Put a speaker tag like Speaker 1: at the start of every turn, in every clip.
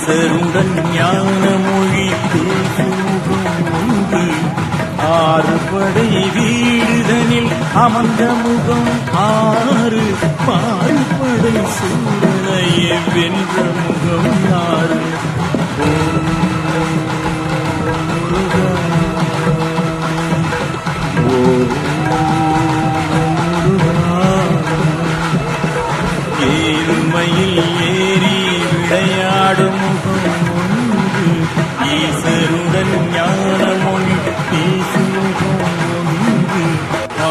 Speaker 1: ஈசருடன் ஞான மொழி பேசுமுகம் ஒன்று ஆறுபடை வீடுதனில் அமர்ந்த முகம் ஆறு பாறுபடை சூழலையே வென்ற முகம் ஆறு ஏறுமையில் ஏறி விளையாடும் முகம் ஒன்று ஈசருடன் ஞான மொழி பேசுமுகம் ஒன்று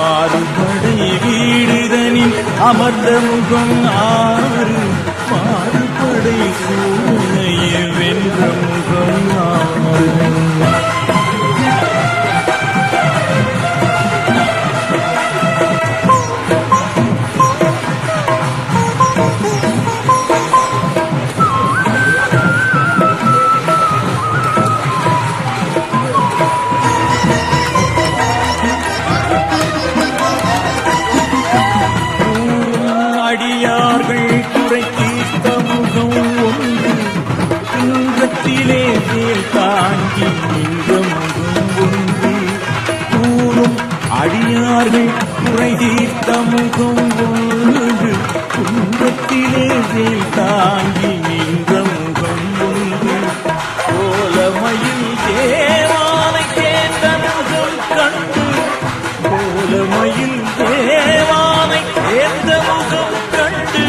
Speaker 1: ஆறுபடை வீடுதனில் அமர்ந்த முகம் ஆறு மாறுபடை சூழ்நிலையை வென்ற முகம் ஆறு அடியார்கள் குறை தீர்த்த முகம் ஒன்று துன்பத்திலே மேல் தாங்கி நின்ற முகம் ஒன்று கூறும் அடியார்கள் குறை தீர்த்த முகம் ஒன்று துன்பத்திலே மேல் தாங்கி நின்ற முகம் ஒன்று கோலமையில் தேவானை கேட்ட முகம் கண்டு கோலமையில் தேவானை கேட்ட முகம் கண்டு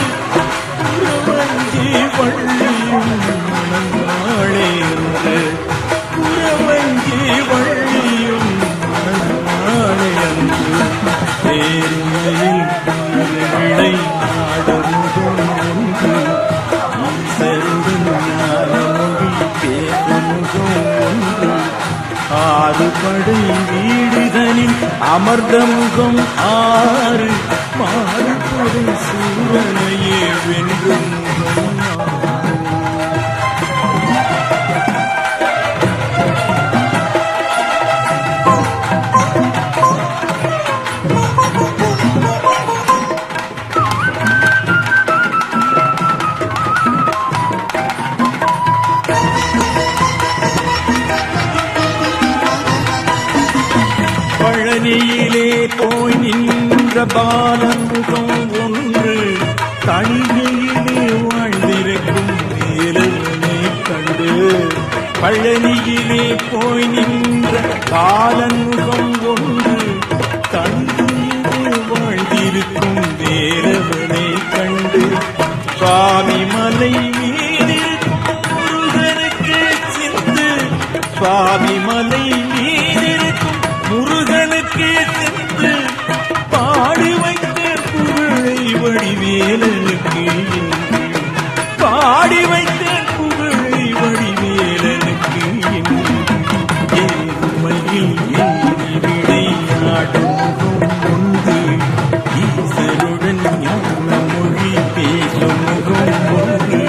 Speaker 1: குறவஞ்சி வள்ளியும் மணங்காளேந்து குறவஞ்சி வள்ளியும் மணங்காளேந்து தேர்மையில் விளையாடும் ஒன்று ஈசருடன் ஞானமொழி பேசுமுகம் ஒன்று ஆறுபடை வீடுதனில் அமர்ந்த முகம் ஆறு மாறுபடை சூழலையே வென்ற முகம் பழனியிலே போய் நின்ற பாலமுகம் ஒன்று தனிமையிலே வாழ்ந்திருக்கும் வேலவனை கண்டு பழனியிலே போய் நின்ற பாலமுகம் ஒன்று தனிமையிலே வாழ்ந்திருக்கும் வேலவனை கண்டு சுவாமி மலை மீதிருக்கும் முருகனுக்கு சிந்து சுவாமி மலை மீதிருக்கும் முருகனுக்கு சென்று பாடி வைத்த புகழை வடிவேலனுக்கு பாடி வைத்த புகழை வடிவேலனுக்கு ஏறுமையில் ஏறி விளையாடும் முகம் ஒன்று ஈசருடன் ஞான மொழி பேசும் முகம் ஒன்று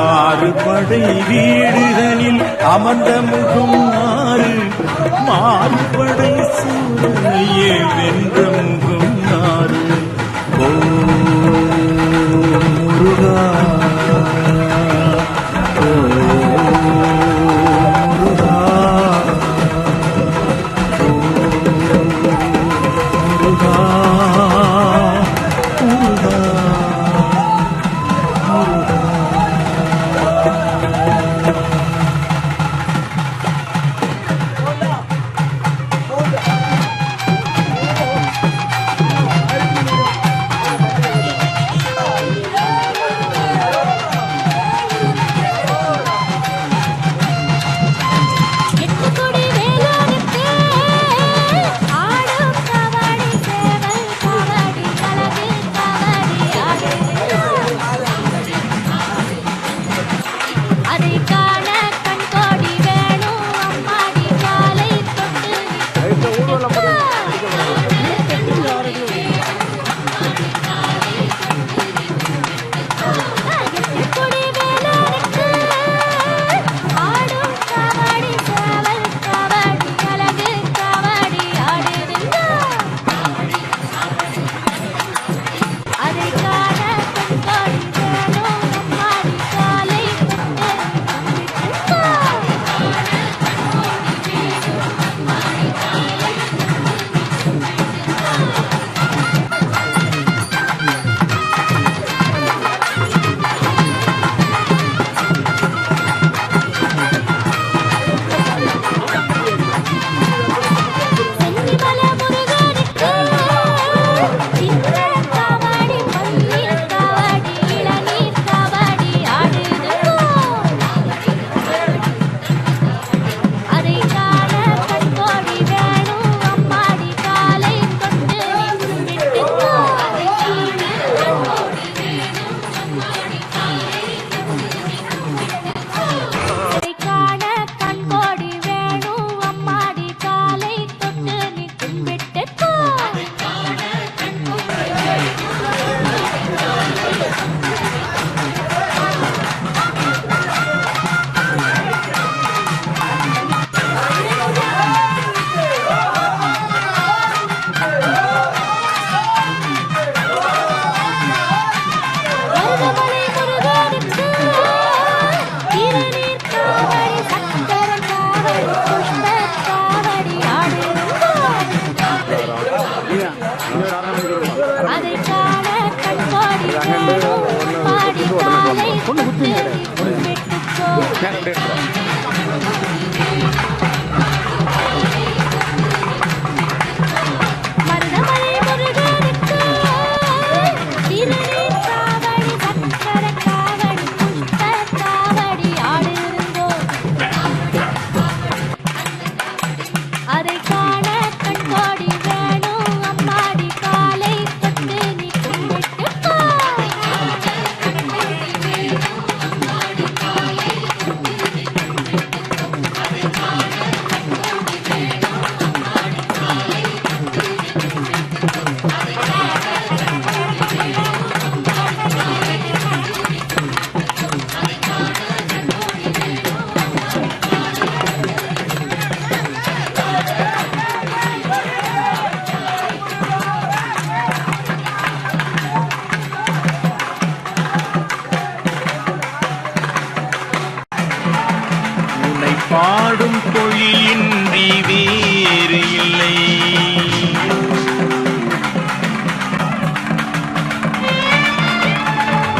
Speaker 1: ஆறுபடை வீடுதனில் அமர்ந்த முகம் ஆறு மாறுபடை சூழலையே வென்ற முகம் ஆறு ஓ முருகா ஓ முருகா ஓ முருகா முருகா
Speaker 2: Hold on. பொண்ணு குத்துங்க
Speaker 1: பாடும் பொழியின்றி வேறு இல்லை.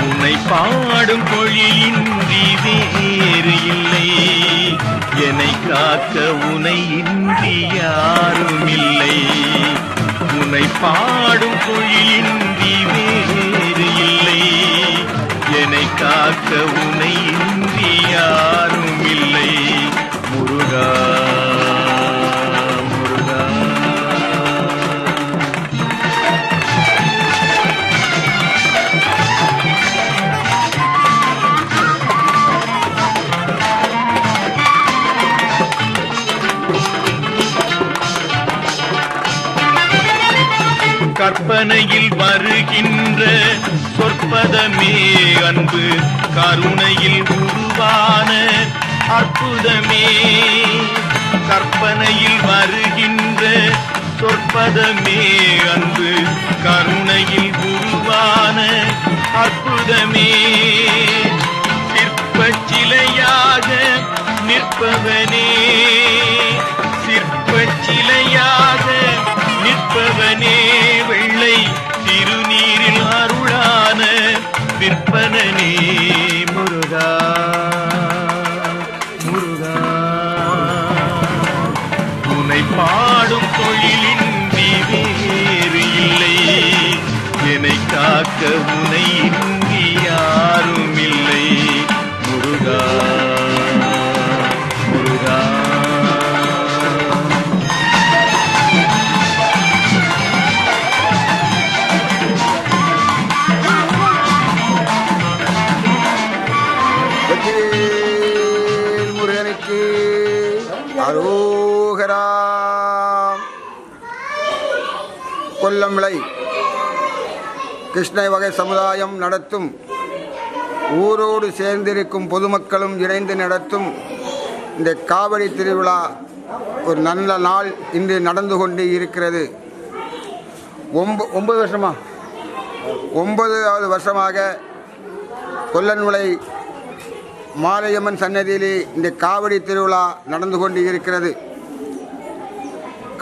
Speaker 1: உன்னை பாடும் பொழியின்றி வேறு இல்லை. என்னை காக்க உனை இன்றி யாரும் இல்லை. உன்னை பாடும் பொழியின்றி வேறு இல்லை. என்னை காக்க உனை இன்றி யாரும் இல்லை. முருகா முருகா கற்பனையில் வருகின்ற சொற்பதமே அன்பு கருணையில் உருவான அற்புதமே. கற்பனையில் வருகின்ற சொற்பதமே அன்பு கருணையில் உருவான அற்புதமே. சிற்பச் சிலையாக நிற்பவனே, சிற்பச் சிலையாக நிற்பவனே. வெள்ளை திருநீரில் அருளான விற்பனனே. முருகா முருகா உன்னை பாடும் தொழிலின்றி வேறு இல்லை. என்னை காக்க உனை இன்றி யாரும் இல்லை. முருகா முருகா
Speaker 3: முருகனுக்கு அரோகரா. கொல்லம்லை கிருஷ்ண வகை சமுதாயம் நடத்தும் ஊரோடு சேர்ந்திருக்கும் பொதுமக்களும் இணைந்து நடத்தும் இந்த காவடி திருவிழா ஒரு நல்ல நாள் இன்று நடந்து கொண்டு இருக்கிறது. 9 வருஷமா 9வது வருஷமாக கொல்லன்மலை மாரியம்மன் சன்னதியிலே இந்த காவடி திருவிழா நடந்து கொண்டு இருக்கிறது.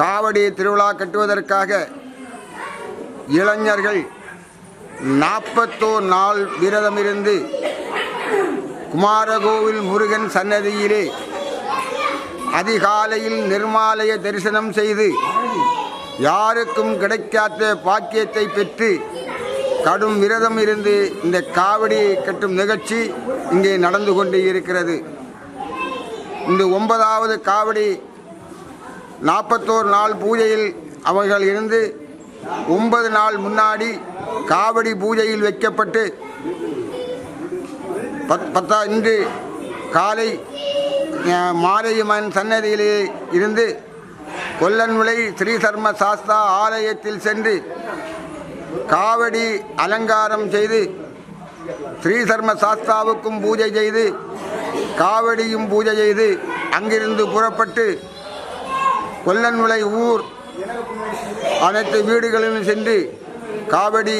Speaker 3: காவடி திருவிழா கட்டுவதற்காக இளைஞர்கள் 41 நாள் விரதமிருந்து குமாரகோவில் முருகன் சன்னதியிலே அதிகாலையில் நிர்மாலய தரிசனம் செய்து யாருக்கும் கிடைக்காத பாக்கியத்தை பெற்று கடும் விரதம் இருந்து இந்த காவடி கட்டும் நிகழ்ச்சி இங்கே நடந்து கொண்டு இருக்கிறது. இந்த 9வது காவடி 41 நாள் பூஜையில் அவர்கள் இருந்து 9 நாள் முன்னாடி காவடி பூஜையில் வைக்கப்பட்டு இன்று காலை மாரியம்மன் சன்னதியிலே இருந்து கொல்லன்மலை ஸ்ரீ தர்ம சாஸ்தா ஆலயத்தில் சென்று காவடி அலங்காரம் செய்து ஸ்ரீ தர்ம சாஸ்தாவுக்கும் பூஜை செய்து காவடியும் பூஜை செய்து அங்கிருந்து புறப்பட்டு கொல்லன்மலை ஊர் அனைத்து வீடுகளிலும் சென்று காவடி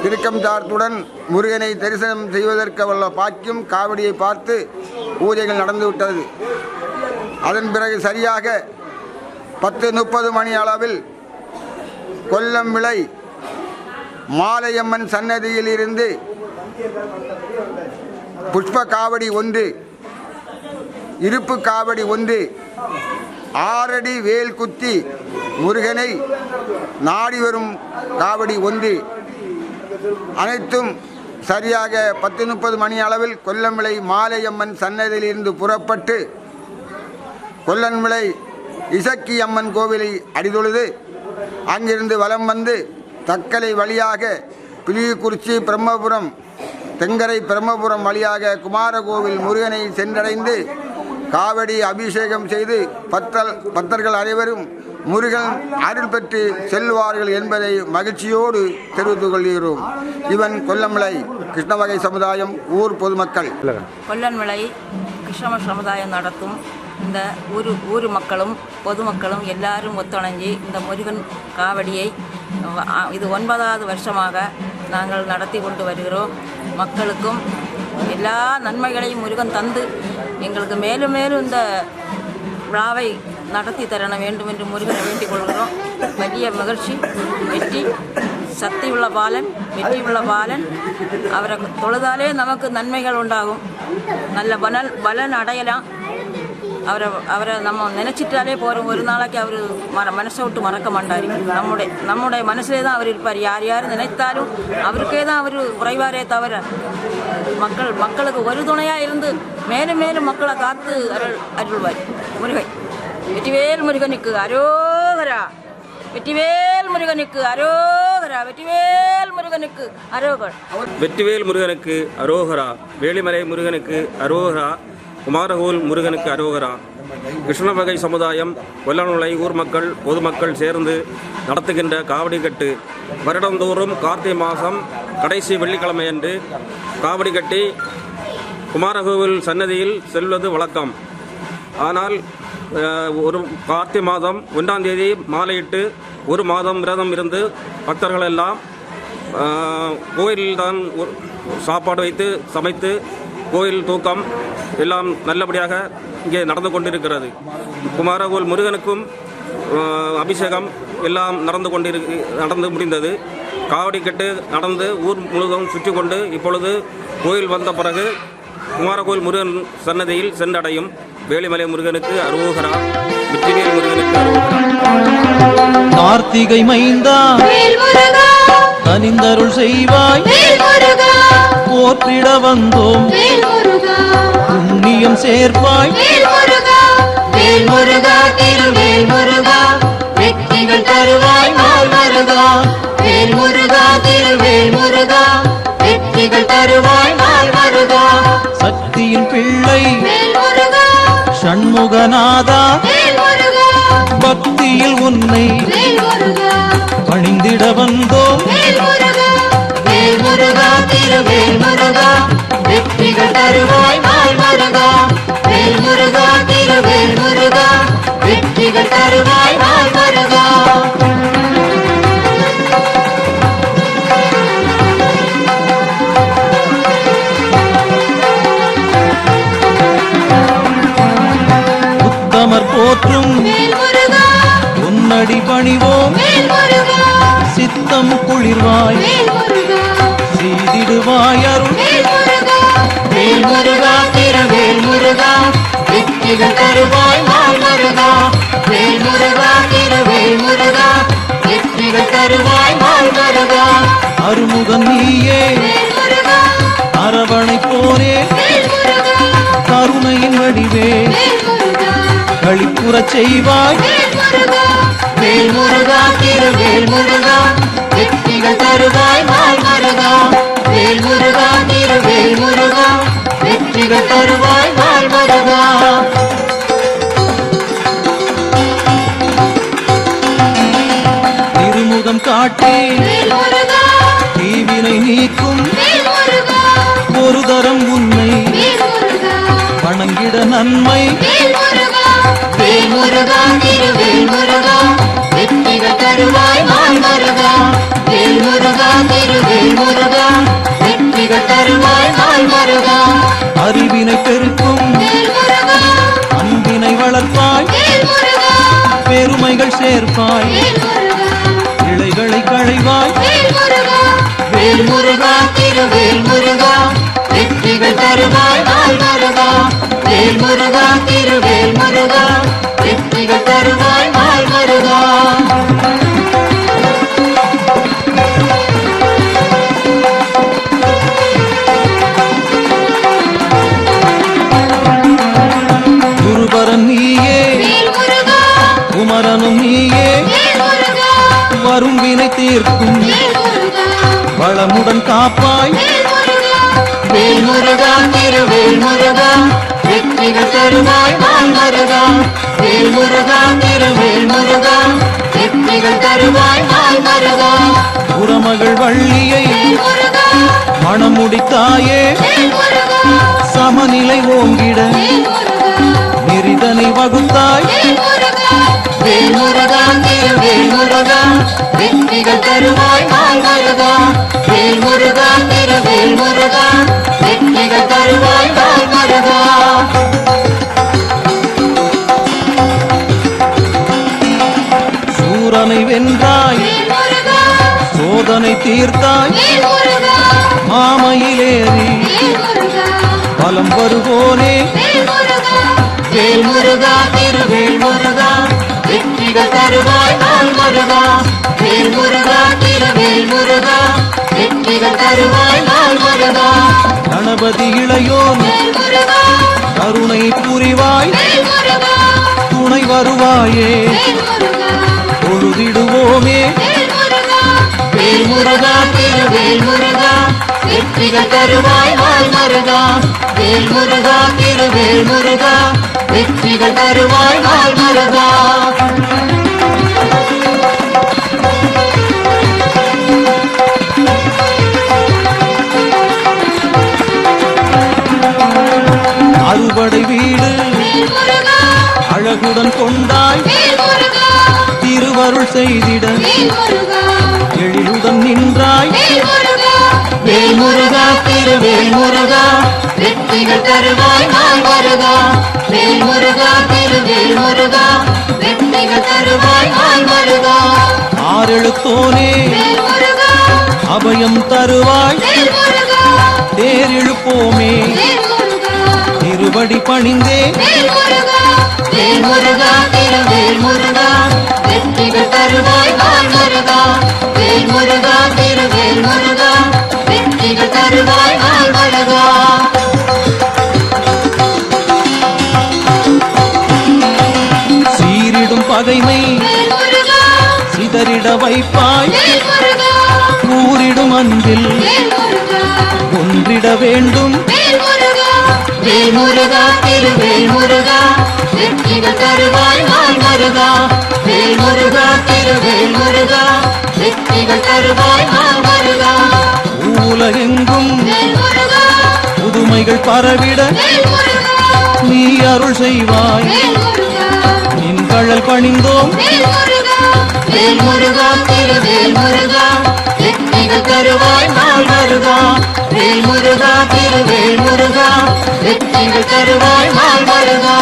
Speaker 3: திருக்கம் சார்த்துடன் முருகனை தரிசனம் செய்வதற்கு உள்ள பாக்கியம் காவடியை பார்த்து பூஜைகள் நடந்துவிட்டது. அதன் பிறகு சரியாக 10:30 மணி அளவில் கொல்லம்விளை மாலையம்மன் சன்னதியில் இருந்து புஷ்ப காவடி ஒன்று, இருப்பு காவடி ஒன்று, 6 அடி வேல் குத்தி முருகனை நாடி வரும் காவடி ஒன்று, அனைத்தும் சரியாக 10:30 மணி அளவில் கொல்லன்விளை மாலையம்மன் சன்னதியிலிருந்து புறப்பட்டு கொல்லன்விளை இசக்கி அம்மன் கோவிலை அடிதொழுது அங்கிருந்து வலம் வந்து தக்கலை வழியாக பிலிகுறிச்சி பிரம்மபுரம் தெங்கரை பிரம்மபுரம் வழியாக குமாரகோவில் முருகனை சென்றடைந்து காவடி அபிஷேகம் செய்து பக்தர்கள் அனைவரும் முருகன் அருள் பெற்று செல்வார்கள் என்பதை மகிழ்ச்சியோடு தெரிவித்துக் கொள்கிறோம். இவன் கொல்லன்விளை கிருஷ்ணவகை சமுதாயம் ஊர் பொதுமக்கள்.
Speaker 2: கொல்லன்விளை கிருஷ்ணவ சமுதாயம் நடத்தும் இந்த ஊர் மக்களும் பொதுமக்களும் எல்லாரும் ஒத்துழைஞ்சி இந்த முருகன் காவடியை இது 9வது வருஷமாக நாங்கள் நடத்தி கொண்டு வருகிறோம். மக்களுக்கும் எல்லா நன்மைகளையும் முருகன் தந்து எங்களுக்கு மேலும் மேலும் இந்த விழாவை நடத்தி தர வேண்டும் என்று முருகனை வேண்டிக் கொள்கிறோம். വലിய மகிழ்ச்சி. வெற்றி சக்தி உள்ள பாலன், வெற்றி உள்ள பாலன். அவரை தொழுதாலே நமக்கு நன்மைகள் உண்டாகும், நல்ல பலன் அடையலாம். அவரை நம்ம நினச்சிட்டாலே போகிறோம். ஒரு நாளைக்கு அவர் மனசை விட்டு மறக்க மாட்டார். நம்முடைய மனசிலே தான் அவர் இருப்பார். யார் நினைத்தாலும் அவருக்கே தான் அவர் குறைவாரே தவிர மக்களுக்கு ஒரு துணையாக இருந்து மேலும் மேலும் மக்களை காத்து அருள்வார் முருகன். வெற்றிவேல் முருகனுக்கு அரோகரா, வெற்றிவேல் முருகனுக்கு அரோகரா, வெற்றிவேல் முருகனுக்கு அரோகரா,
Speaker 4: வெற்றிவேல் முருகனுக்கு அரோகரா, வேலிமலை முருகனுக்கு அரோகரா, குமாரகோவில் முருகனுக்கு அரோகரா. கிருஷ்ணவகை சமுதாயம் கொல்லன்விளை ஊர் மக்கள் பொதுமக்கள் சேர்ந்து நடத்துகின்ற காவடி கட்டு வருடந்தோறும் கார்த்திகை மாதம் கடைசி வெள்ளிக்கிழமையன்று காவடி கட்டி குமாரகோவில் சன்னதியில் செல்வது வழக்கம். ஆனால் ஒரு கார்த்திகை மாதம் 1ஆம் தேதி மாலையிட்டு 1 மாதம் விரதம் இருந்து பக்தர்கள் எல்லாம் கோயில்தான் சாப்பாடு வைத்து சமைத்து கோயில் தூக்கம் எல்லாம் நல்லபடியாக இங்கே நடந்து கொண்டிருக்கிறது. குமாரகோவில் முருகனுக்கும் அபிஷேகம் எல்லாம் நடந்து முடிந்தது. காவடி கட்டு நடந்து ஊர் முழுவதும் சுற்றி கொண்டு இப்பொழுது கோயில் வந்த பிறகு குமாரகோவில் முருகன் சன்னதியில் சென்றடையும். வேலிமலை முருகனுக்கு அரோகரா, வெற்றிவேல் முருகனுக்கு அரோகரா.
Speaker 5: கார்த்திகை மைந்தா கனிந்தருள் செய்வாய், போற்றிட வந்தோம் புண்ணியம் சேர்ப்பாய்.
Speaker 6: வேல் முருகா திருவேல் முருகா வெற்றிகள் தருவாய் நாள் முருகா. வேல் முருகா திருவேல் முருகா வெற்றிகள் தருவாய் நாள் முருகா.
Speaker 5: சக்தியின் பிள்ளை
Speaker 6: வேல் முருகா
Speaker 5: ஷண்முகநாதா,
Speaker 6: வேல் முருகா
Speaker 5: பக்தியில் உன்னை
Speaker 6: வேல் முருகா
Speaker 5: பணிந்திட வந்தோம்.
Speaker 6: வேல் முருகா. வேல் முருகா திருவேல் முருகா வெற்றிகள் தருவாய் நாள் முருகா. வேல் முருகா திருவேல் முருகா வெற்றிகள் தருவாய் நாள் முருகா.
Speaker 5: உத்தமர் போற்றும்
Speaker 6: வேல் முருகா
Speaker 5: உன்னடி பணிவோம்.
Speaker 6: வேல் முருகா
Speaker 5: சித்தம் குளிர்வாய்
Speaker 6: வேல் முருகா
Speaker 5: செய்திடுவாய் அருள்.
Speaker 6: வேல் முருகா. வேல் முருகா திருவேல் முருகா வெற்றிகள் தருவாய் நாள் முருகா. வேல் முருகா திருவேல் முருகா வெற்றிகள் தருவாய் நாள் முருகா.
Speaker 5: அருமுகன் நீயே
Speaker 6: வேல் முருகா
Speaker 5: அரவணைப்போரே,
Speaker 6: வேல் முருகா
Speaker 5: கருணையின் வடிவே
Speaker 6: வேல் முருகா
Speaker 5: களிப்புறச் செய்வாய்.
Speaker 6: வேல் முருகா. வேல் முருகா திருவேல் முருகா வெற்றிகள் தருவாய் நாள் முருகா. வேல் முருகா திருவேல் முருகா வெற்றிகள் தருவாய் நாள் முருகா.
Speaker 5: திருமுகம் காட்டி
Speaker 6: வேல் முருகா
Speaker 5: தீவினை நீக்கும்
Speaker 6: வேல் முருகா
Speaker 5: ஒரு தரம் உன்னை
Speaker 6: வேல் முருகா
Speaker 5: வணங்கிட நன்மை.
Speaker 6: வேல் முருகா. வேல் முருகா திருவேல் முருகா வெற்றிகள் தருவாய் நாள் முருகா. வேல் முருகா திருவேல் முருகா வெற்றிகள் தருவாய் நாள் முருகா.
Speaker 5: அறிவினை பெருக்கும்
Speaker 6: வேல் முருகா
Speaker 5: அன்பினை வளர்ப்பாய்,
Speaker 6: வேல் முருகா
Speaker 5: பெருமைகள் சேர்ப்பாய்,
Speaker 6: வேல் முருகா
Speaker 5: இழைகளை களைவாய்.
Speaker 6: வேல் முருகா. வேல் முருகா திருவேல் முருகா வெற்றிகள் தருவாய் நாள் மருகா வேல் முருகா திருவேல் முருகா வெற்றிகள் தருவாய் நாள் மருகா
Speaker 5: குருபரன் நீயே
Speaker 6: வேல் முருகா
Speaker 5: குமரனும் நீயே
Speaker 6: வேல் முருகா
Speaker 5: வரும் வினை தீர்க்கும்
Speaker 6: வேல் முருகா
Speaker 5: வளமுடன் காப்பாய்
Speaker 6: வேல் முருகா வேல் முருகா திருவேல் முருகா வெற்றிகள் தருவாய் நாள் மருகா வேல் முருகா திருவேல் முருகா வெற்றிகள் தருவாய் நாள் மருகா
Speaker 5: புறமகள் வள்ளியை
Speaker 6: வேல் முருகா
Speaker 5: மணம் முடித்தாயே
Speaker 6: வேல் முருகா
Speaker 5: சமநிலை ஓங்கிட
Speaker 6: வேல் முருகா
Speaker 5: நெறிதனை வகுத்தாய்
Speaker 6: வேல் முருகா வேல் முருகா திருவேல் முருகா வெற்றிகள் தருவாய் நாள் மருகா வேல் முருகா திருவேல் முருகா வெற்றிகள் தருவாய் நாள் மருகா
Speaker 5: சூரனை வென்றாய்
Speaker 6: வேல் முருகா
Speaker 5: சோதனை தீர்த்தாய்
Speaker 6: வேல் முருகா
Speaker 5: மாமையிலேறி
Speaker 6: வேல் முருகா
Speaker 5: பலம் வருவோனே
Speaker 6: வேல் முருகா வேல் முருகா திருவேல் முருகா வெற்றிகள் தருவாய் நாள் மருகா வேல் முருகா திருவேல் முருகா வெற்றிகள் தருவாய் நாள் மருகா
Speaker 5: கணபதி இளையோன்
Speaker 6: வேல் முருகா
Speaker 5: கருணை புரிவாய்
Speaker 6: வேல் முருகா
Speaker 5: துணை வருவாயே
Speaker 6: வேல் முருகா
Speaker 5: பொழுதிடுவோமே
Speaker 6: வேல் முருகா வேல் முருகா திருவேல் முருகா வெற்றிகள் தருவாய் நாள் மருகா வேல் முருகா திருவேல் முருகா வெற்றிகள் தருவாய் நாள் மருகா
Speaker 5: அறுபடை வீடு
Speaker 6: வேல் முருகா
Speaker 5: அழகுடன் கொண்டாய்
Speaker 6: வேல் முருகா
Speaker 5: திருவருள் செய்திட
Speaker 6: வேல் முருகா
Speaker 5: எழிலுடன் நின்றாய்
Speaker 6: வேல் முருகா வேல் முருகா திருவேல் முருகா வெற்றிகள் தருவாய் நாள் மருகா வேல் முருகா திருவேல் முருகா வெற்றிகள் தருவாய் நாள் மருகா
Speaker 5: ஆறெழுத்தோனே
Speaker 6: வேல் முருகா
Speaker 5: அபயம் தருவாய்
Speaker 6: வேல் முருகா
Speaker 5: தேரெழுப்போமே
Speaker 6: வேல் முருகா
Speaker 5: திருவடி பணிந்தே
Speaker 6: வேல் முருகா வேல் முருகா திருவேல் முருகா வெற்றிகள் தருவாய் நாள் மருகா வேல் முருகா திருவேல் முருகா வெற்றிகள் தருவாய் நாள் மருகா
Speaker 5: சீரிடும் பகைமை
Speaker 6: வேல் முருகா
Speaker 5: சிதறிட வைப்பாய்
Speaker 6: வேல் முருகா
Speaker 5: கூறிடும் அன்பில்
Speaker 6: வேல் முருகா
Speaker 5: ஒன்றிட வேண்டும்
Speaker 6: வேல் முருகா வேல் முருகா திருவேல் முருகா வெற்றிகள் தருவாய் நாள் மருகா வேல் முருகா திருவேல் முருகா வெற்றிகள் தருவாய் நாள் மருகா
Speaker 5: உலகெங்கும்
Speaker 6: வேல் முருகா
Speaker 5: புதுமைகள் பரவிட
Speaker 6: வேல் முருகா
Speaker 5: நீ அருள் செய்வாய்
Speaker 6: வேல் முருகா
Speaker 5: நின் கழல் பணிந்தோம்
Speaker 6: வேல் முருகா வேல் முருகா திருவேல் முருகா வெற்றிகள் தருவாய் நாள் மருகா வேல் முருகா திருவேல் முருகா வெற்றிகள் தருவாய் நாள் மருகா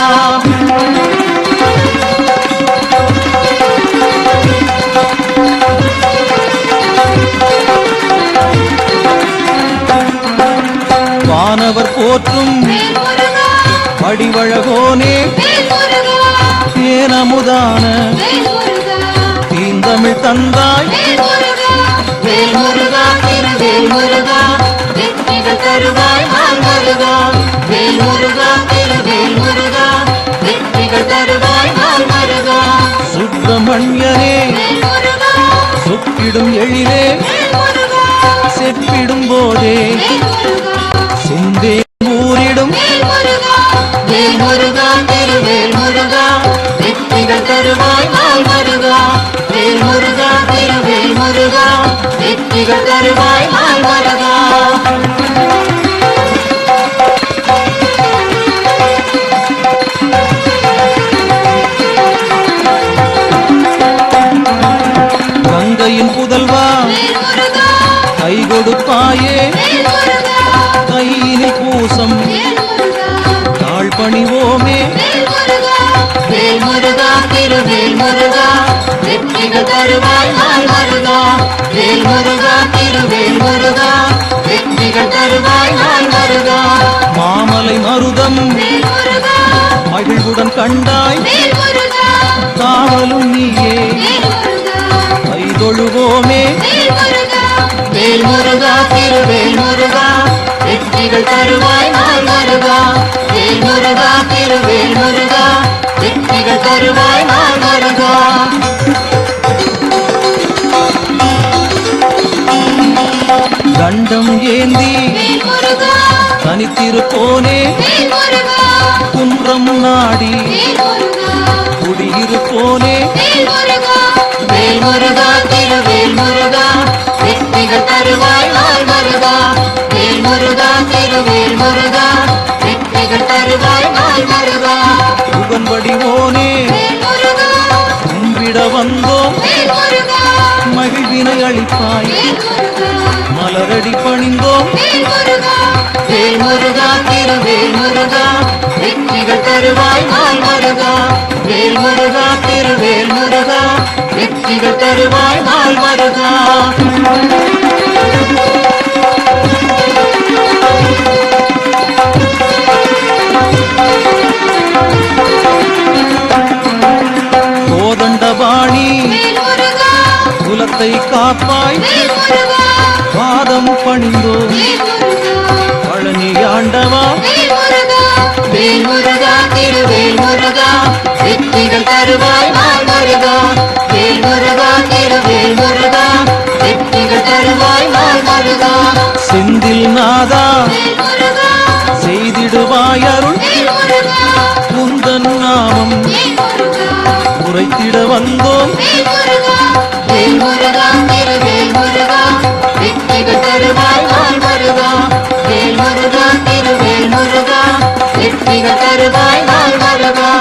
Speaker 5: வானவர் போற்றும்
Speaker 6: வேல் முருகா
Speaker 5: வடிவழகோனே
Speaker 6: வேல் முருகா
Speaker 5: ஏனமுதான
Speaker 6: வேல் முருகா
Speaker 5: தீந்தமிழ் தந்தாய்
Speaker 6: வேல் முருகா வேல் முருகா திருவேல் முருகா வெற்றிகள் தருவாய் நாள் மருகா வேல் முருகா திருவேல் முருகா வெற்றிகள் தருவாய் நாள் மருகா
Speaker 5: சுப்பிரமணியனே
Speaker 6: வேல் முருகா
Speaker 5: சொக்கிடும் எழிலே
Speaker 6: வேல் முருகா
Speaker 5: செப்பிடும் போதே
Speaker 6: வேல் முருகா
Speaker 5: சிந்தே ஊரிடும்
Speaker 6: வேல் முருகா வேல் முருகா திருவேல் முருகா வெற்றிகள் தருவாய் நாள் மருகா வேல் முருகா திருவேல் முருகா வெற்றிகள் தருவாய் நாள் மருகா
Speaker 5: கங்கையின் புதல்வா
Speaker 6: வேல் முருகா
Speaker 5: கை கொடுப்பாயே
Speaker 6: வேல் முருகா
Speaker 5: கையினில் பூசம்
Speaker 6: வேல் முருகா
Speaker 5: தாழ் பணிவோமே
Speaker 6: வேல் முருகா வேல் முருகா திருவேல் முருகா வெற்றிகள் தருவாய் நாள் மருகா வேல் முருகா திருவேல் முருகா வெற்றிகள் தருவாய் நாள் மருகா முருகா
Speaker 5: மாமலை மருதம்
Speaker 6: வேல் முருகா
Speaker 5: மகிழ்வுடன் கண்டாய்
Speaker 6: வேல் முருகா
Speaker 5: காவலும் நீயே
Speaker 6: வேல் முருகா
Speaker 5: கைதொழுவோமே
Speaker 6: வேல் முருகா வேல் முருகா திருவேல் முருகா வெற்றிகள் தருவாய் நாள் முருகா வேல் முருகா திருவேல் முருகா வெற்றிகள் தருவாய் நாள் முருகா
Speaker 5: தண்டம் ஏந்தி
Speaker 6: வேல் முருகா
Speaker 5: தனித்திருப்போனே
Speaker 6: வேல் முருகா
Speaker 5: குன்றம் நாடி
Speaker 6: வேல் முருகா
Speaker 5: குடியிருப்போனே
Speaker 6: வேல் முருகா வேல் முருகா திருவேல் முருகா வெற்றிகள் தருவாய் நாள் முருகா வேல் முருகா திருவேல் முருகா வெற்றிகள் தருவாய் நாள் முருகா
Speaker 5: புகன்படிவோனே
Speaker 6: வேல் முருகா
Speaker 5: கும்பிட வந்தோம்
Speaker 6: வேல் முருகா
Speaker 5: மகிழ்வினை அளிப்பாய்
Speaker 6: வேல் முருகா
Speaker 5: மலரடி பணிந்தோம்
Speaker 6: வேல் முருகா வேல் முருகா திருவேல் முருகா வெற்றிகள் தருவாய் நாள் முருகா வேல் முருகா திருவேல் முருகா வெற்றிகள் தருவாய் நாள் முருகா
Speaker 5: கோதண்டபாணி
Speaker 6: வேல் முருகா
Speaker 5: குலத்தை காப்பாய்
Speaker 6: வேல் முருகா
Speaker 5: பாதம் பணிந்தோம்
Speaker 6: வேல் முருகா
Speaker 5: பழனி ஆண்டவா
Speaker 6: வேல் முருகா வேல் முருகா திருவேல் முருகா வெற்றிகள் தருவாய் நாள் முருகா வேல் முருகா திருவேல் முருகா வெற்றிகள் தருவாய் நாள் முருகா
Speaker 5: செந்தில் நாதா
Speaker 6: வேல் முருகா
Speaker 5: செய்திடுவாய் அருள்
Speaker 6: வேல் முருகா
Speaker 5: குந்தன் நாமம்
Speaker 6: வேல் முருகா
Speaker 5: உரைத்திட வந்தோம்
Speaker 6: வேல் முருகா வேல் முருகா திருவேல் முருகா வெற்றிகள் தருவாய் நாள் முருகா வேல் முருகா திருவேல் முருகா வெற்றிகள் தருவாய் நாள் முருகா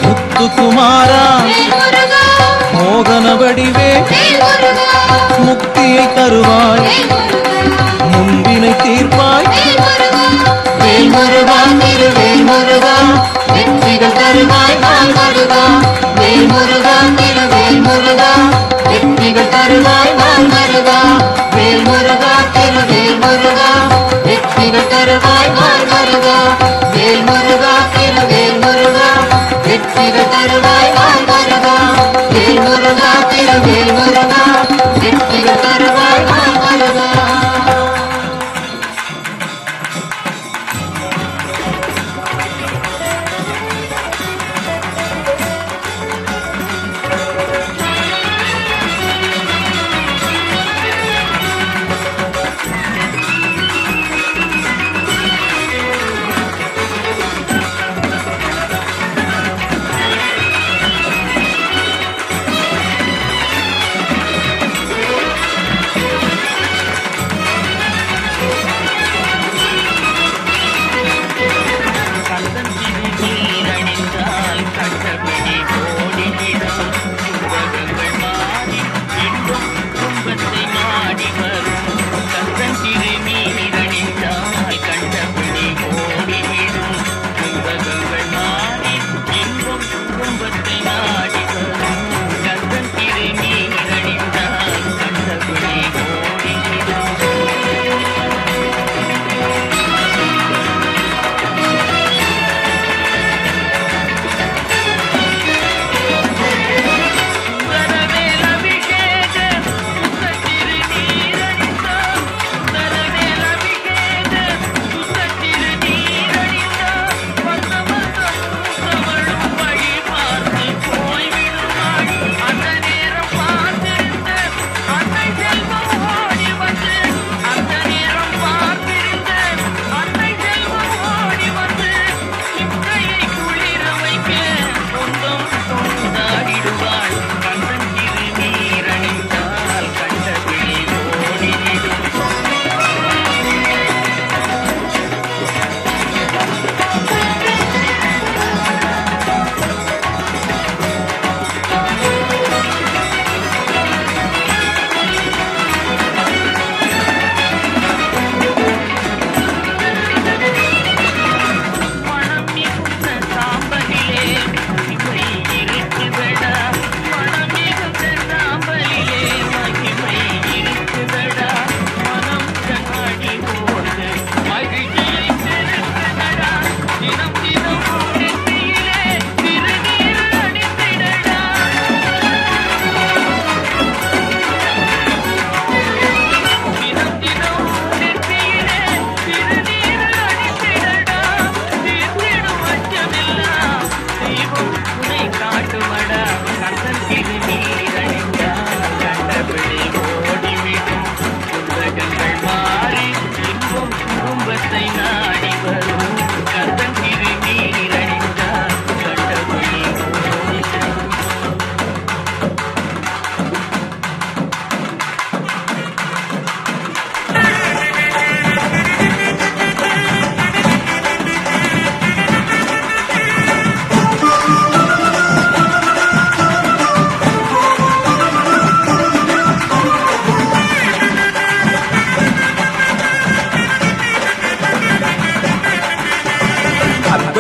Speaker 5: முத்துக்குமாரா
Speaker 6: வேல் முருகா
Speaker 5: மோகன வடிவே
Speaker 6: வேல் முருகா
Speaker 5: முக்தியை தருவாய்
Speaker 6: வேல் முருகா
Speaker 5: முன்பினை தீர்ப்பாய்
Speaker 6: வேல் முருகா வேல் முருகா திருவேல் முருகா வெற்றிகள் தருவாய் நாள் முருகா வேல் முருகா திருவேல் முருகா வெற்றிகள் தருவாய் நாள் முருகா வேல் முருகா திருவேல் முருகா வெற்றிகள் தருவாய் நாள் முருகா வேல் முருகா திருவேல் முருகா வெற்றிகள் தருவாய் நாள் முருகா வேல் முருகா திருவேல் முருகா வெற்றிகள் தருவாய் நாள் முருகா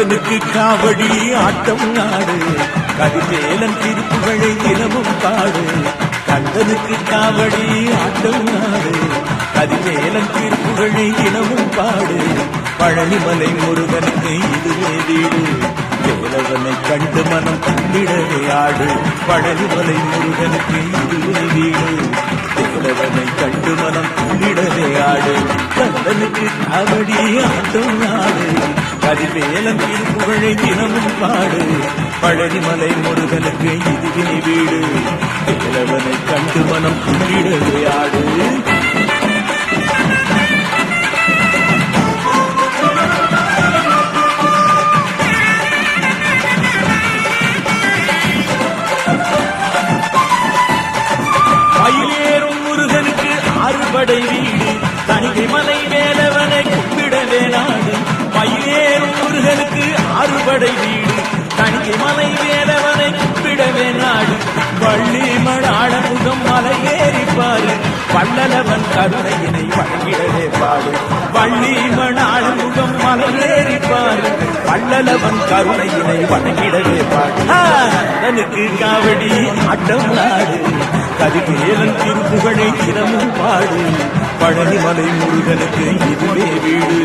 Speaker 5: கந்தனுக்கு காவடி ஆட்டம் நாடு கதிவேலன் திருப்புகழை தினமும் பாடு கந்தனுக்கு காவடி ஆட்டம் நாடு கதிவேலன் திருப்புகழை தினமும் பாடு பழனிமலை முருகனுக்கு இதுவே வீடு வேலவனை கண்டு மனம் கண்டிடவே ஆடு பழனிமலை முருகனுக்கு இதுவே வீடு வேலவனை கண்டு மனம் கண்டிடவே ஆடு கந்தனுக்கு காவடி ஆட்டம் நாடு கதிவேலன் திருப்புகழை தினமும் பாடு பழனிமலை முருகனுக்கு இதுவே வீடு வேலவனை கண்டு மனம் கண்டிடவே ஆடு மயிலேறும் முருகனுக்கு அறுபடை வீடு தணிகை மலை வேலவனை கும்பிடவே நாடு மயிலேறும் முருகனுக்கு அறுபடை வீடு தணிகை மலை வேலவனை கும்பிடவே நாடு வள்ளி மணாள முகம் மலையேறி பாரு வள்ளலவன் கருணையினை வழங்கிடவே பாடு வள்ளி மணாள முகம் மலையேறி பாரு வள்ளலவன் கருணையினை வழங்கிடவே பாடு தனுக்கு காவடி ஆட்டம் நாடு கதிவேலன் திருப்புகழை தினமும் பாடு பழனிமலை முருகனுக்கு இதுவே வீடு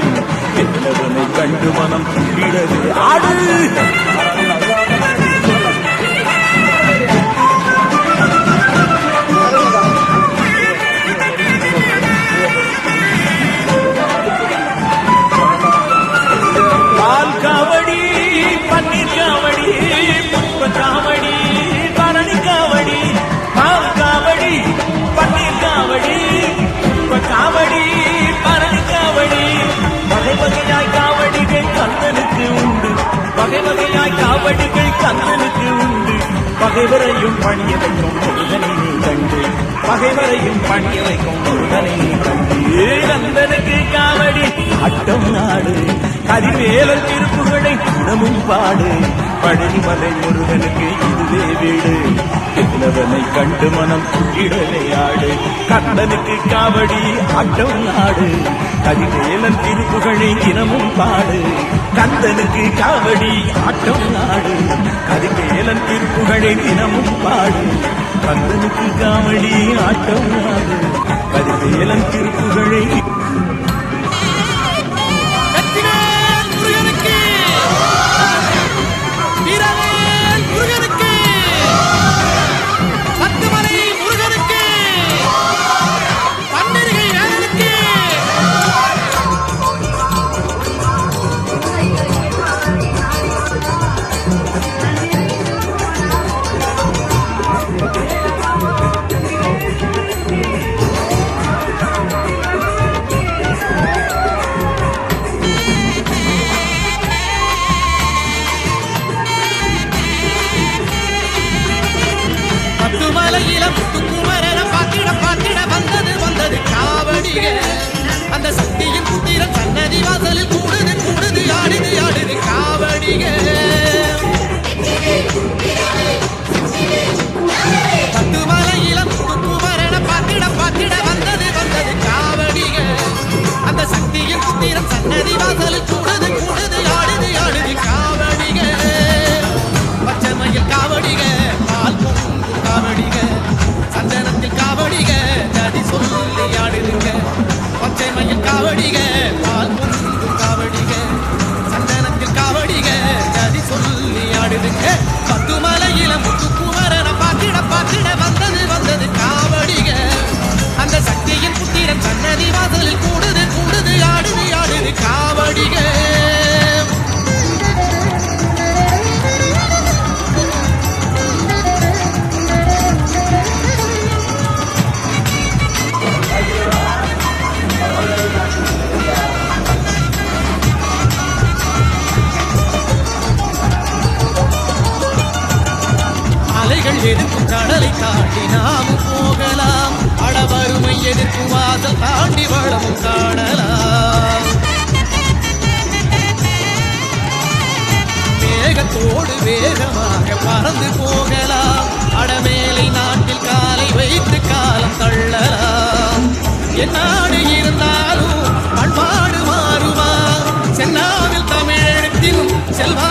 Speaker 5: வேலவனை கண்டு மனம் துள்ளிடவே ஆடு பால் காவடி பன்னீர் காவடி புஷ்ப காவடி பரணி காவடி பால் காவடி பன்னீர் காவடி புஷ்ப காவடி பரணி காவடி வகை வகையாய் காவடிகள் கந்தனுக்கு உண்டு வகை வகையாய் காவடிகள் கந்தனுக்கு உண்டு பகைவரையும் பணிய வைக்கும் முருகனை நீ கண்டு பகைவரையும் பணிய வைக்கும் முருகனை நீ கண்டு கந்தனுக்கு காவடி அட்டம் நாடு கதிவேலன் திருப்புகழை தினமும் பாடு பழனிமலை முருகனுக்கு இதுவே வீடு வேலவனை கண்டு மனம் துள்ளிடவே ஆடு கந்தனுக்கு காவடி ஆட்டம் நாடு கதிவேலன் திருப்புகழை தினமும் பாடு கந்தனுக்கு காவடி ஆட்டம் நாடு கதிவேலன் திருப்புகழை தினமும் பாடு கந்தனுக்கு காவடி ஆட்டம் நாடு கதிவேலன் திருப்புகழை
Speaker 7: அந்த சக்தியின் புத்திரன் சன்னதி வாசலில் கூடுது கூடுது ஆடுது ஆடுது காவடிக பத்துமலையில முத்துக்குமரன பாத்திட பாத்திட வந்தது வந்தது காவடிக அந்த சக்தியின் புத்திரன் சன்னதி வாசலில் கூடுது கூடுது ஆடுது ஆடுது காவடிக பச்சைமயில் காவடிக பால் பொங்கும் காவடிக சந்தனத்தில் காவடிக ஜதி சொல்லி ஆடுதுங்க பச்சைமயில் காவடிக பால் பொங்கும் காவடிக சந்தனத்தில் காவடிக ஜதி சொல்லி ஆடுதுங்க பத்துமலையில முத்துக்குமரன பாத்திட பாத்திட வந்தது வந்தது காவடிக அந்த சக்தியின் புத்திரன் சன்னதி வாசலில் கூடுது கூடுது ஆடுது ஆடுது காவடிக எதிர்க்கும் கடலை தாண்டி நாமும் போகலாம் அடவருமை எதிர்க்கும் வாசல் தாண்டி வளமும் காணலாம் மேகத்தோடு வேகமாக பறந்து போகலாம் அடமேலை நாட்டில் காலை வைத்து காலம் தள்ளலாம் என்னாடு இருந்தாலும் பண்பாடு மாறுமா சென்னாவில் தமிழெழுத்திலும் செல்வ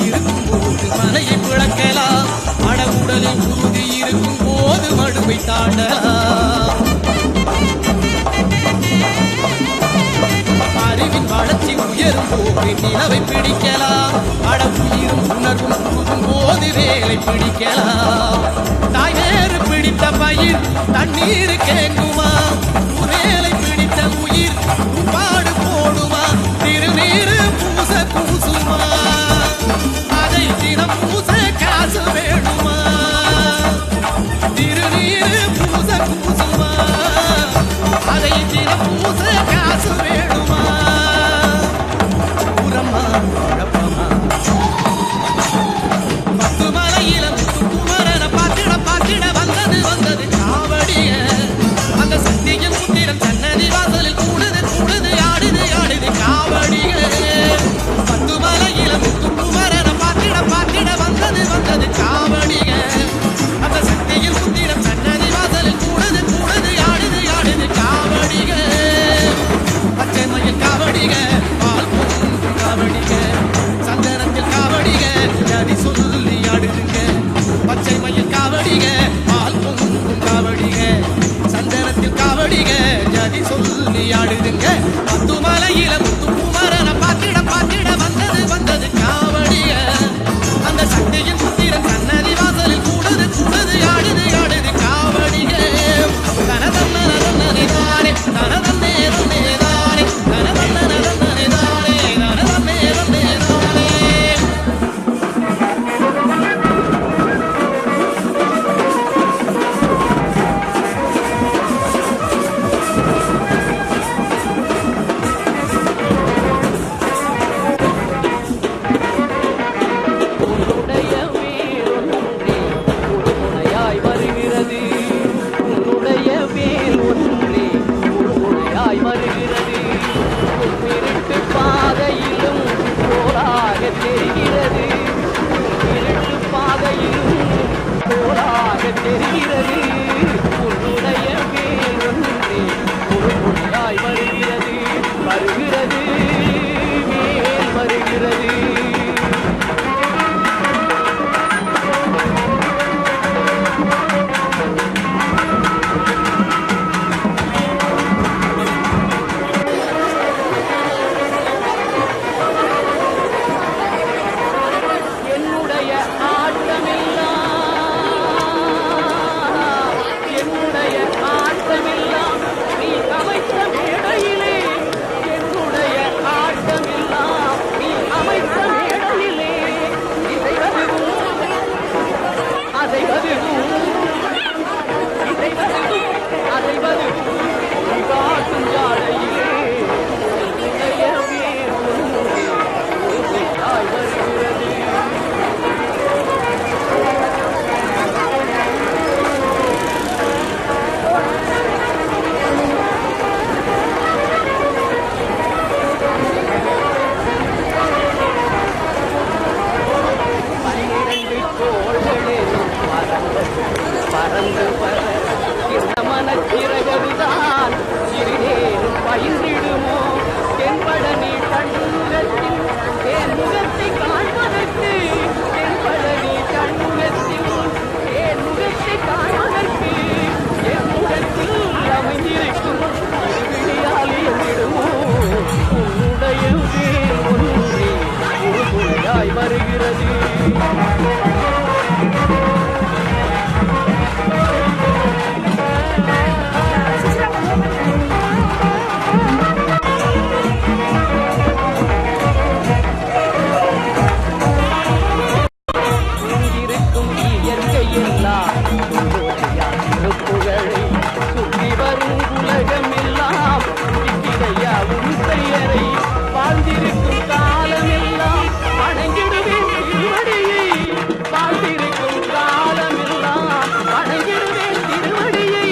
Speaker 7: இருக்கும் போது மலையை பிளக்கலாம், அட உடலில் உறுதி இருக்கும் போது மடுவை தாண்டலாம். அறிவின் வளர்ச்சி உயரும் போது நிலவை பிடிக்கலாம், அட உயிரும் உணர்வும் புகும் போது வேலை பிடிக்கலாம். தாய் வேறு பிடித்த பயிர் தண்ணீர் கேங்குமா, வேலை பிடித்த உயிர் பாடு போடுமா, திருநீர் பூச பூசுமா, அதை தினம் பூச காசு வேணுமா, திருநீர் பூச பூசுமா, அதை தினம் பூச காசு வேணுமா. உரம்மா குழப்பமா பத்து மலையில குமரன பாத்திட பாத்திட வந்தது காவடிய, அந்த சக்தியின் புத்திரன் சன்னதி வாசலில் கூடுது கூடுது ஆடுது ஆடுது காவடிய. பத்து மலையில குமரன பாத்திட பாத்திட வந்தது காவடிய, அந்த சக்தியின் புத்திரன் சன்னதி வாசலில் கூடுது கூடுது ஆடுது ஆடுது காவடிய. பச்சை மயில் காவடிக, பால் பொங்கும் காவடிக, சந்தனத்தில் காவடிக நதி சொல்லி ஆடுதுங்க. பச்சை மயில் காவடிக, பால் பொங்கும் காவடிக, சந்தனத்தில் காவடிக நதி சொல்லி ஆடுதுங்க. பத்து மலையில குமரன பாத்திட பாத்திட வந்தது காவடிய, அந்த சக்தியின் புத்திரன் சன்னதி வாசலில் கூடுது கூடுது ஆடுது ஆடுது காவடிக. தனதன்னே தானே தனதன்னே தானே தனதன்னே தானே தனதன்னே தானே.
Speaker 8: உன்னுடைய வேல் ஒன்றே ஒரு துணையாய் வருகிறது, உன்னுடைய வேல் ஒன்றே ஒரு துணையாய் வருகிறது. இருட்டு பாதையிலும் போராக தெரிகிறது, இருட்டு பாதையிலும் போராக தெரிகிறது. உன்னுடைய வேல் ஒன்றே ஒரு துணையாய் வருகிறது, வருகிறது வேல் வருகிறது. என்னுடைய ஆட்டமெல்லாம் நீ அமைத்த மேடையிலே, என்னுடைய ஆட்டமெல்லாம் நீ அமைத்த மேடையிலே, அதைவதுவும் நீ காட்டும் ஜாடையிலே. உன்னுடைய வேல் ஒன்றே ஒரு துணையாய் வருகிறது. பன்னிரண்டு தோள்களிலும் பறந்து வர இந்த மனச்சிறகுதான் சிறிதேனும் பயின்றிடுமோ. தென்பட நீ கண்முகத்தில் என் முகத்தை காண்பதற்கு, தென்பட நீ கண்முகத்தில் என் முகத்தை காண்பதற்கு, என் முகத்தில் அமைந்திருக்கும் விழியால் எங்கிடுமோ. உன்னுடைய வேல் ஒன்றே ஒரு துணையாய் வருகிறது. இங்கிருக்கும் இயற்கையெல்லாம் திருப்புகழை சுற்றி வரும் உலகமெல்லாம் உன் பெயரை வாழ்ந்திருக்கும் காலமெல்லாம் வணங்கிடுவேன் திருவடியை, வாழ்ந்திருக்கும் காலமெல்லாம் வணங்கிடுவேன் திருவடியை,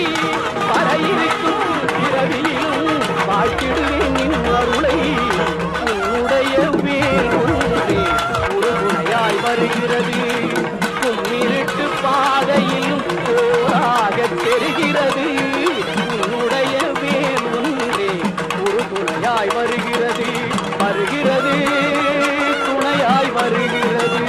Speaker 8: வர இருக்கும் பிறவியிலும் வாழ்த்திடுவேன் நின் அருளை. உன்னுடைய வேல் ஒன்றே ஒரு துணையாய் வருகிறது, கும்மிருட்டு பாதையிலும் போராக தெரிகிறது. உன்னுடைய வேல் ஒன்றே ஒரு துணையாய் வருகிறது, வருகிறது துணையாய் வருகிறது.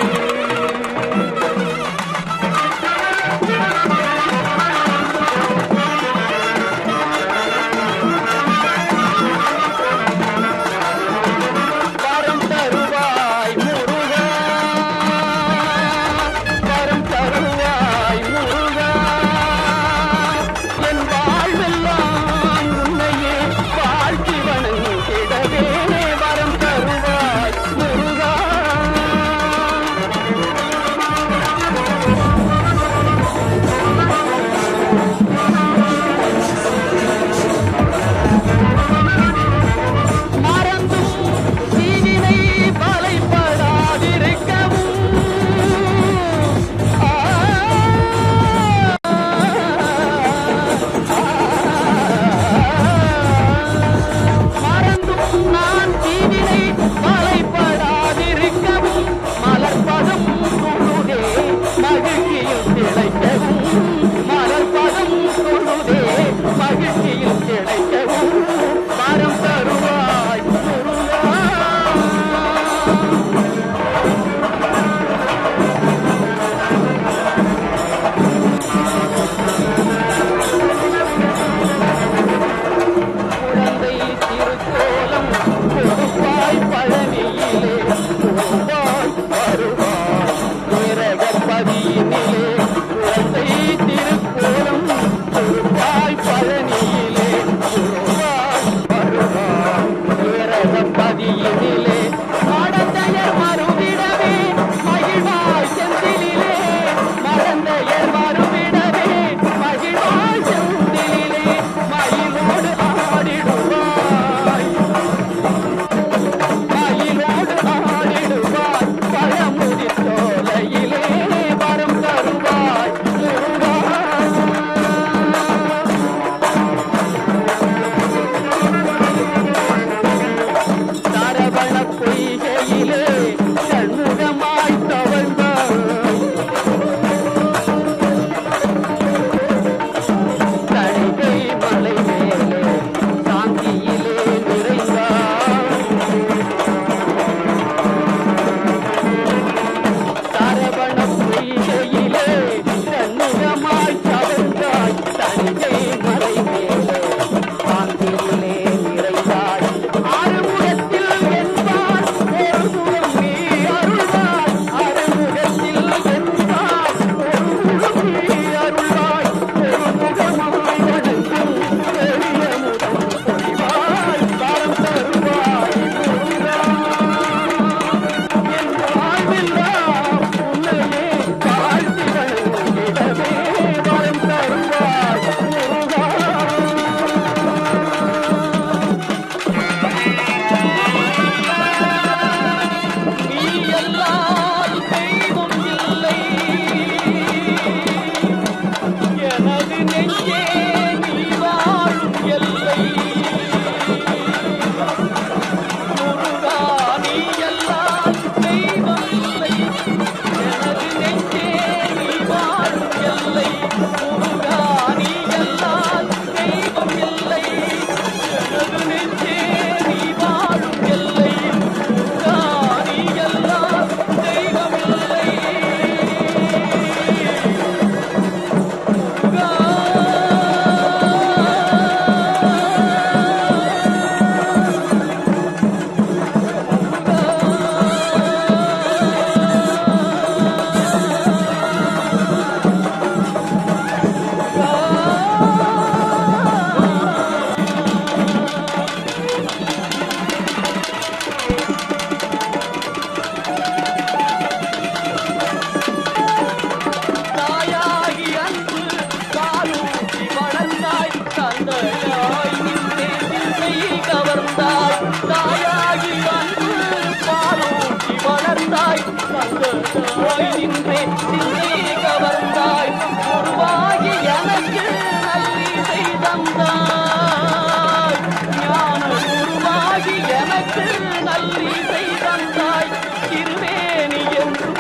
Speaker 8: தாய் நின்றே சிந்தை கவர்ந்தாய் உருவாகி எனக்கு நல்லிசை தந்தாய் ஞான உருவாகி எனக்கு நல்லிசை தந்தாய் திருவேணி என்று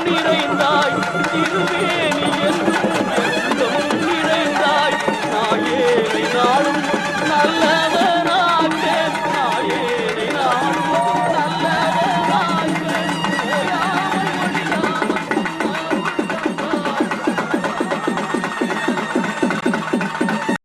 Speaker 8: நிறைந்தாய் திருவேணி என்று